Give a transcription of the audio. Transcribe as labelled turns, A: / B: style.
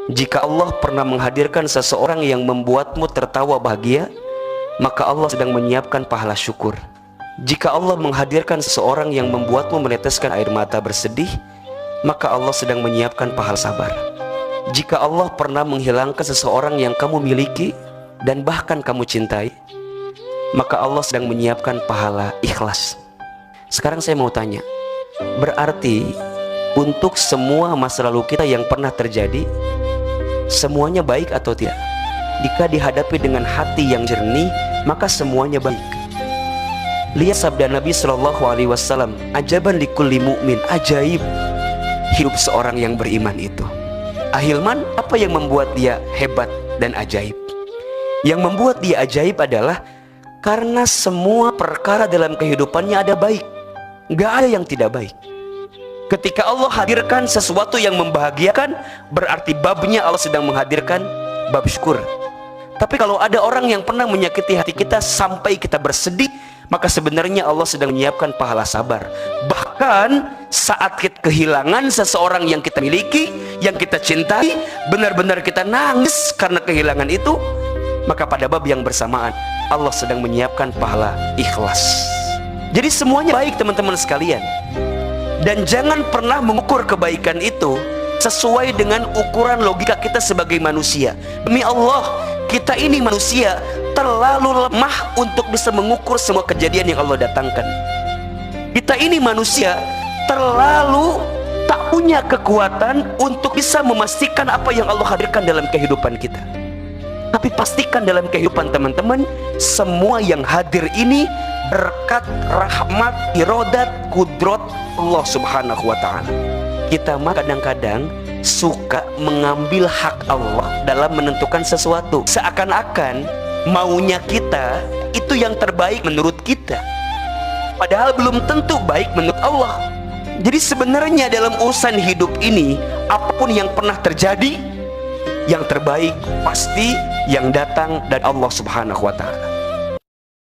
A: Jika Allah pernah menghadirkan seseorang yang membuatmu tertawa bahagia, maka Allah sedang menyiapkan pahala syukur. Jika Allah menghadirkan seseorang yang membuatmu meneteskan air mata bersedih, maka Allah sedang menyiapkan pahala sabar. Jika Allah pernah menghilangkan seseorang yang kamu miliki dan bahkan kamu cintai, maka Allah sedang menyiapkan pahala ikhlas. Sekarang saya mau tanya, berarti untuk semua masa lalu kita yang pernah terjadi, semuanya baik atau tidak? Jika dihadapi dengan hati yang jernih, maka semuanya baik. Lihat sabda Nabi Shallallahu Alaihi Wasallam, ajaban likulli mu'min, ajaib hidup seorang yang beriman itu. Ahilman, apa yang membuat dia hebat dan ajaib? Yang membuat dia ajaib adalah karena semua perkara dalam kehidupannya ada baik, nggak ada yang tidak baik. Ketika Allah hadirkan sesuatu yang membahagiakan, berarti babnya Allah sedang menghadirkan bab syukur. Tapi kalau ada orang yang pernah menyakiti hati kita sampai kita bersedih, maka sebenarnya Allah sedang menyiapkan pahala sabar. Bahkan saat kita kehilangan seseorang yang kita miliki, yang kita cintai, benar-benar kita nangis karena kehilangan itu, maka pada bab yang bersamaan Allah sedang menyiapkan pahala ikhlas. Jadi semuanya baik teman-teman sekalian. Dan jangan pernah mengukur kebaikan itu sesuai dengan ukuran logika kita sebagai manusia. Demi Allah, kita ini manusia terlalu lemah untuk bisa mengukur semua kejadian yang Allah datangkan. Kita ini manusia terlalu tak punya kekuatan untuk bisa memastikan apa yang Allah hadirkan dalam kehidupan kita. Tapi pastikan dalam kehidupan teman-teman, semua yang hadir ini berkat rahmat, irodat, kudrot Allah subhanahu wa ta'ala. Kita mah kadang-kadang suka mengambil hak Allah dalam menentukan sesuatu, seakan-akan maunya kita itu yang terbaik menurut kita, padahal belum tentu baik menurut Allah. Jadi sebenarnya dalam urusan hidup ini, apapun yang pernah terjadi, yang terbaik pasti yang datang dari Allah subhanahu wa ta'ala.